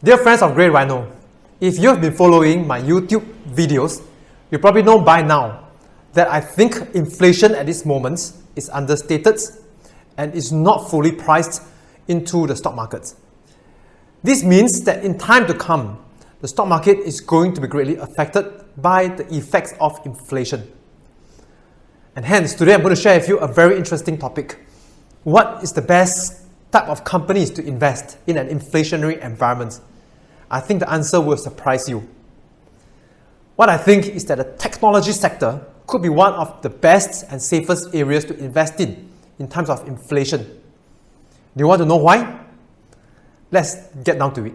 Dear friends of Grey Rhino, if you have been following my YouTube videos, you probably know by now that I think inflation at this moment is understated and is not fully priced into the stock market. This means that in time to come, the stock market is going to be greatly affected by the effects of inflation. And hence, today I'm going to share with you a very interesting topic. What is the best type of companies to invest in an inflationary environment? I think the answer will surprise you. What I think is that the technology sector could be one of the best and safest areas to invest in terms of inflation. Do you want to know why? Let's get down to it.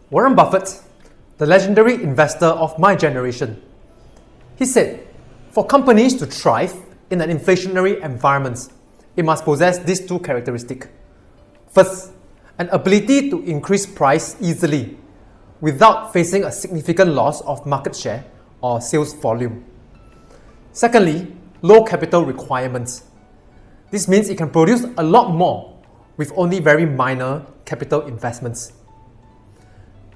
Warren Buffett, the legendary investor of my generation, he said, for companies to thrive in an inflationary environment, it must possess these two characteristics. First, an ability to increase price easily without facing a significant loss of market share or sales volume. Secondly, low capital requirements. This means it can produce a lot more with only very minor capital investments.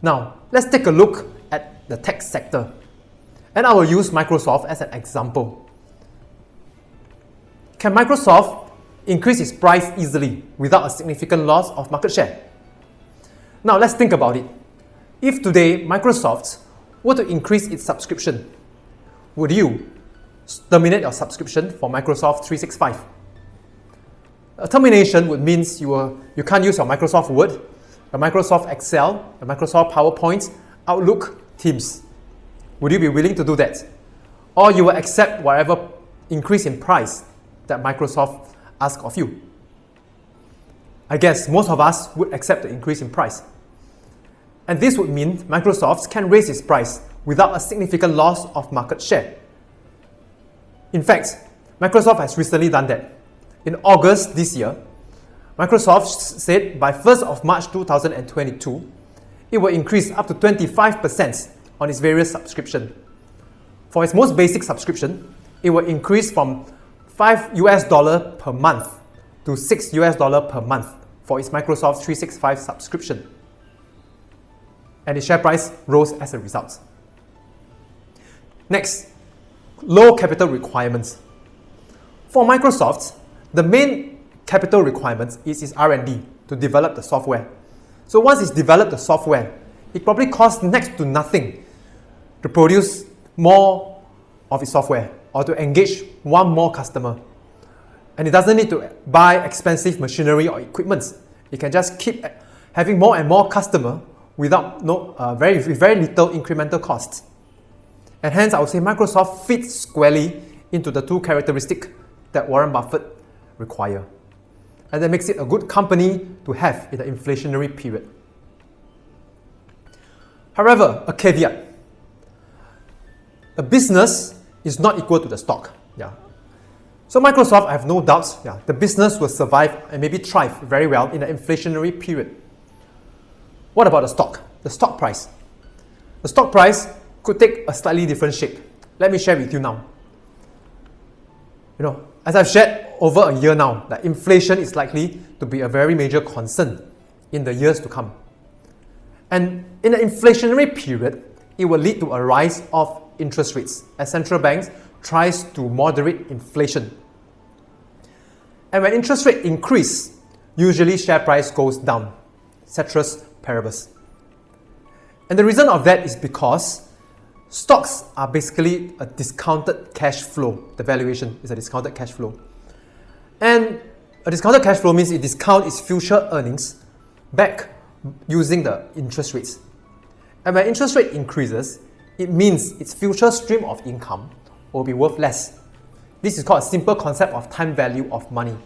Now, let's take a look at the tech sector. And I will use Microsoft as an example. Can Microsoft increase its price easily without a significant loss of market share? Now, let's think about it. If today Microsoft were to increase its subscription, would you terminate your subscription for Microsoft 365? A termination would mean you can't use your Microsoft Word, your Microsoft Excel, your Microsoft PowerPoint, Outlook, Teams. Would you be willing to do that? Or you will accept whatever increase in price that Microsoft asks of you? I guess most of us would accept the increase in price. And this would mean Microsoft can raise its price without a significant loss of market share. In fact, Microsoft has recently done that. In August this year, Microsoft said by 1st of March 2022, it will increase up to 25% on its various subscription. For its most basic subscription, it will increase from $5 per month to $6 per month for its Microsoft 365 subscription. And its share price rose as a result. Next, low capital requirements. For Microsoft, the main capital requirement is its R&D to develop the software. So once it's developed the software, it probably costs next to nothing to produce more of its software or to engage one more customer. And it doesn't need to buy expensive machinery or equipment. It can just keep having more and more customers without very little incremental costs. And hence, I would say Microsoft fits squarely into the two characteristics that Warren Buffett requires. And that makes it a good company to have in the inflationary period. However, a caveat. A business is not equal to the stock. So Microsoft, I have no doubts, the business will survive and maybe thrive very well in an inflationary period. What about the stock? The stock price. The stock price could take a slightly different shape. Let me share with you now. As I've shared over a year now, that inflation is likely to be a very major concern in the years to come. And in an inflationary period, it will lead to a rise of interest rates as central banks tries to moderate inflation. And when interest rates increase, usually share price goes down, ceteris paribus. And the reason of that is because stocks are basically a discounted cash flow. The valuation is a discounted cash flow. And a discounted cash flow means it discounts its future earnings back using the interest rates. And when interest rate increases, it means its future stream of income will be worth less. This is called a simple concept of time value of money.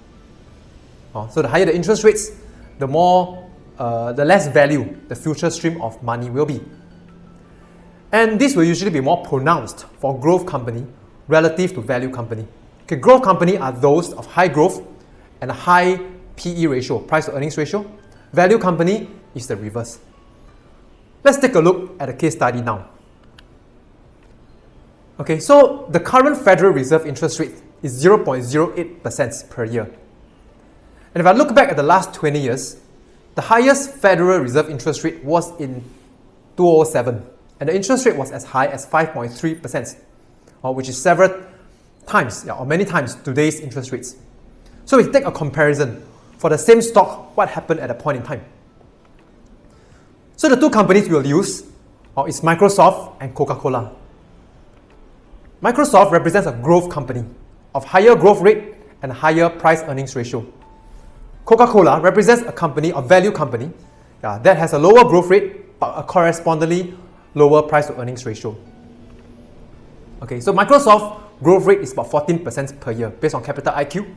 So the higher the interest rates, the less value the future stream of money will be. And this will usually be more pronounced for growth company relative to value company. Okay, growth company are those of high growth and a high PE ratio, price to earnings ratio. Value company is the reverse. Let's take a look at a case study now. Okay, so the current Federal Reserve interest rate is 0.08% per year. And if I look back at the last 20 years, the highest Federal Reserve interest rate was in 2007, and the interest rate was as high as 5.3%, which is several times, or many times today's interest rates. So we take a comparison for the same stock, what happened at a point in time. So the two companies we will use is Microsoft and Coca-Cola. Microsoft represents a growth company of higher growth rate and higher price earnings ratio. Coca-Cola represents a company, a value company, that has a lower growth rate but a correspondingly lower price to earnings ratio. Okay, so Microsoft growth rate is about 14% per year based on Capital IQ,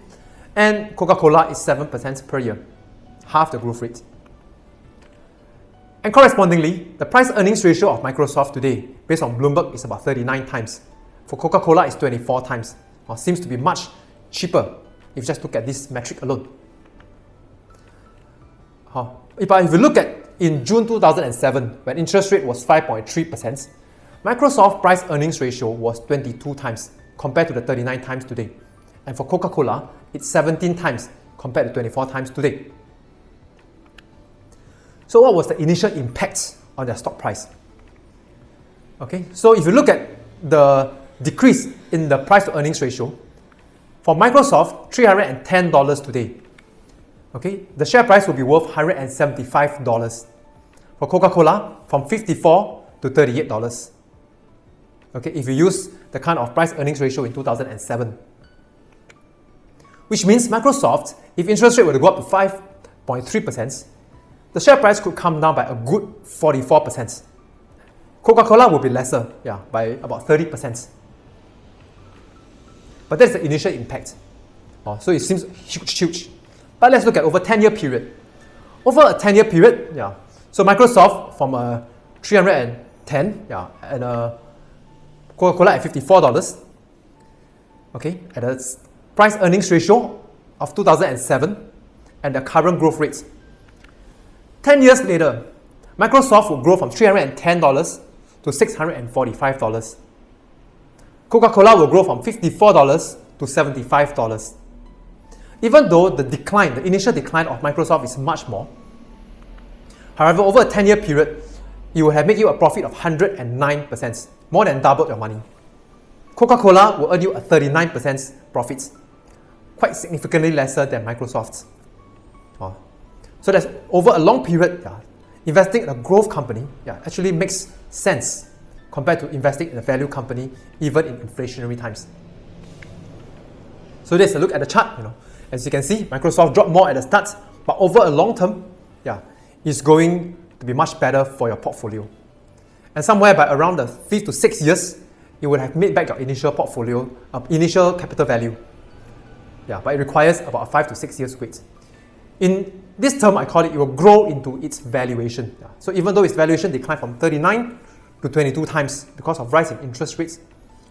and Coca-Cola is 7% per year, half the growth rate. And correspondingly, the price earnings ratio of Microsoft today, based on Bloomberg, is about 39 times. For Coca-Cola, it's 24 times, or seems to be much cheaper if you just look at this metric alone. If you look at in June 2007, when interest rate was 5.3%, Microsoft price earnings ratio was 22 times compared to the 39 times today. And for Coca-Cola, it's 17 times compared to 24 times today. So what was the initial impact on their stock price? Okay, so if you look at the decrease in the price to earnings ratio, for Microsoft, $310 today. Okay, the share price will be worth $175. For Coca-Cola, from $54 to $38. Okay, if you use the kind of price earnings ratio in 2007. Which means Microsoft, if interest rate were to go up to 5.3%, the share price could come down by a good 44%. Coca-Cola will be lesser, by about 30%. But that's the initial impact. So it seems huge. But let's look at over a 10-year period. Over a 10-year period, so Microsoft from 310, and Coca-Cola at $54. Okay, at a price earnings ratio of 2007 and the current growth rates. 10 years later, Microsoft will grow from $310 to $645. Coca-Cola will grow from $54 to $75. Even though the initial decline of Microsoft is much more, however, over a 10-year period, it will have made you a profit of 109%, more than doubled your money. Coca-Cola will earn you a 39% profits, quite significantly lesser than Microsoft's. So that's over a long period, investing in a growth company actually makes sense compared to investing in a value company, even in inflationary times. So let's look at the chart. As you can see, Microsoft dropped more at the start, but over a long term, it's going to be much better for your portfolio. And somewhere by around the 5 to 6 years, it would have made back your initial portfolio, initial capital value. But it requires about a 5 to 6 years wait. In this term, I call it will grow into its valuation. So even though its valuation declined from 39 to 22 times because of rise in interest rates,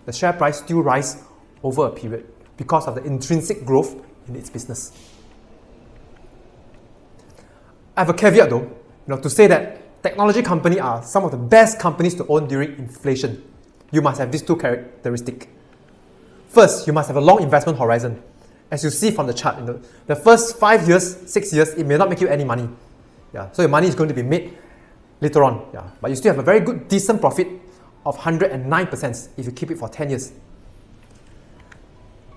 the share price still rise over a period because of the intrinsic growth in its business. I have a caveat though, to say that technology companies are some of the best companies to own during inflation. You must have these two characteristics. First, you must have a long investment horizon. As you see from the chart, the first 5 years, 6 years, it may not make you any money. So your money is going to be made later on. But you still have a very good, decent profit of 109% if you keep it for 10 years.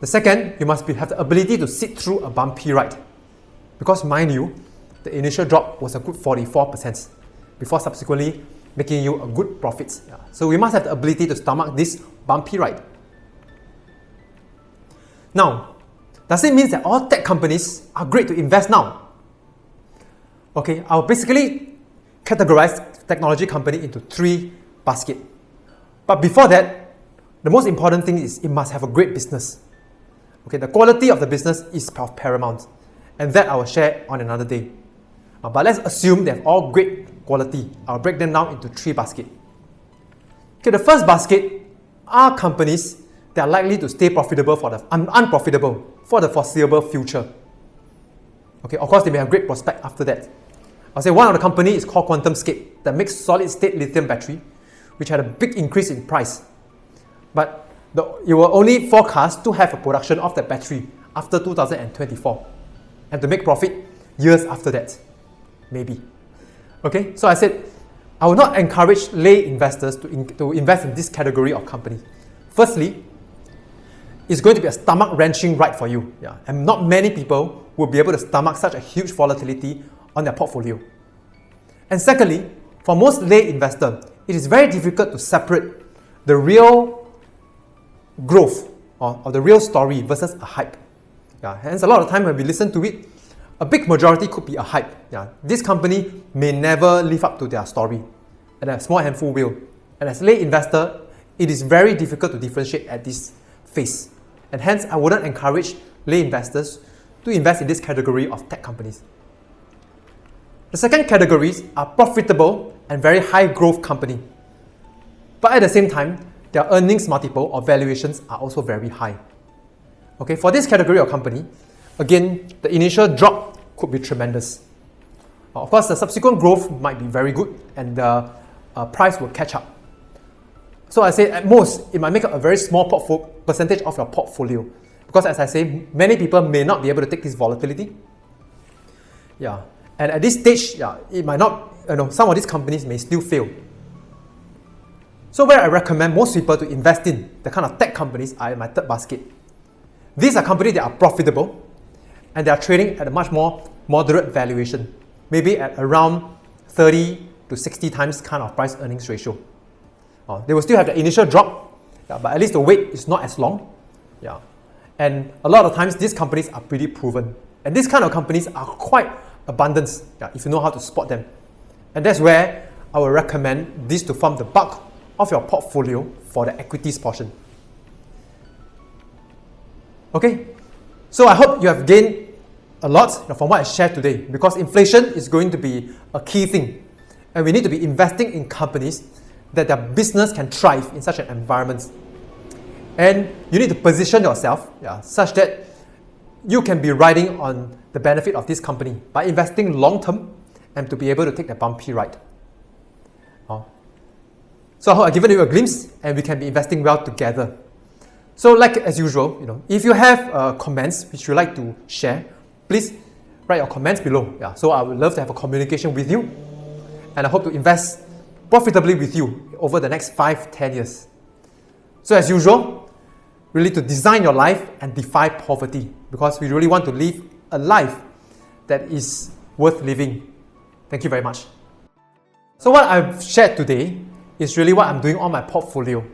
The second, you must have the ability to sit through a bumpy ride. Because mind you, the initial drop was a good 44% before subsequently making you a good profit. So we must have the ability to stomach this bumpy ride. Now, does it mean that all tech companies are great to invest now? Okay, I'll basically categorize technology company into 3 baskets. But before that, the most important thing is it must have a great business. Okay, the quality of the business is paramount, and that I will share on another day. But let's assume they have all great quality. I'll break them down into 3 baskets. Okay, the first basket are companies that are likely to stay profitable unprofitable for the foreseeable future. Okay, of course, they may have great prospect after that. I'll say one of the company is called QuantumScape that makes solid-state lithium battery, which had a big increase in price. But it will only forecast to have a production of the battery after 2024 and to make profit years after that, maybe. Okay, so I said I will not encourage lay investors to invest in this category of company. Firstly, it's going to be a stomach-wrenching ride for you, and not many people will be able to stomach such a huge volatility on their portfolio. And secondly, for most lay investors, it is very difficult to separate the real growth or the real story versus a hype. Hence, a lot of time when we listen to it, a big majority could be a hype. This company may never live up to their story, and a small handful will. And as a lay investor, it is very difficult to differentiate at this phase. And hence, I wouldn't encourage lay investors to invest in this category of tech companies. The second categories are profitable and very high growth company. But at the same time, their earnings multiple or valuations are also very high. Okay, for this category of company, again, the initial drop could be tremendous. Of course, the subsequent growth might be very good and the price will catch up. So I say at most, it might make up a very small percentage of your portfolio. Because as I say, many people may not be able to take this volatility. And at this stage, it might not, some of these companies may still fail. So where I recommend most people to invest in, the kind of tech companies, are in my third basket. These are companies that are profitable and they are trading at a much more moderate valuation, maybe at around 30 to 60 times kind of price earnings ratio. They will still have the initial drop, but at least the wait is not as long. And a lot of times these companies are pretty proven. And these kind of companies are quite abundant if you know how to spot them. And that's where I will recommend this to form the bulk of your portfolio for the equities portion. Okay, so I hope you have gained a lot from what I shared today, because inflation is going to be a key thing. And we need to be investing in companies that their business can thrive in such an environment. And you need to position yourself such that you can be riding on the benefit of this company by investing long term and to be able to take the bumpy ride. So I hope I've given you a glimpse and we can be investing well together. So like as usual, if you have comments which you'd like to share, please write your comments below. So I would love to have a communication with you, and I hope to invest profitably with you over the next 5-10 years. So as usual, really to design your life and defy poverty, because we really want to live a life that is worth living. Thank you very much. So what I've shared today is really what I'm doing on my portfolio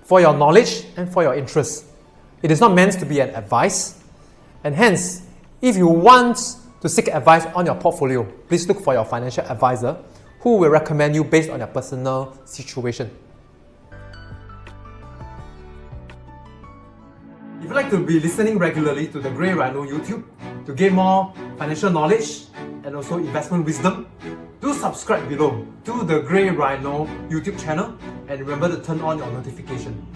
for your knowledge and for your interest. It is not meant to be an advice, and hence, if you want to seek advice on your portfolio, please look for your financial advisor who will recommend you based on your personal situation. If you'd like to be listening regularly to the Grey Rhino YouTube to gain more financial knowledge and also investment wisdom, do subscribe below to the Grey Rhino YouTube channel and remember to turn on your notification.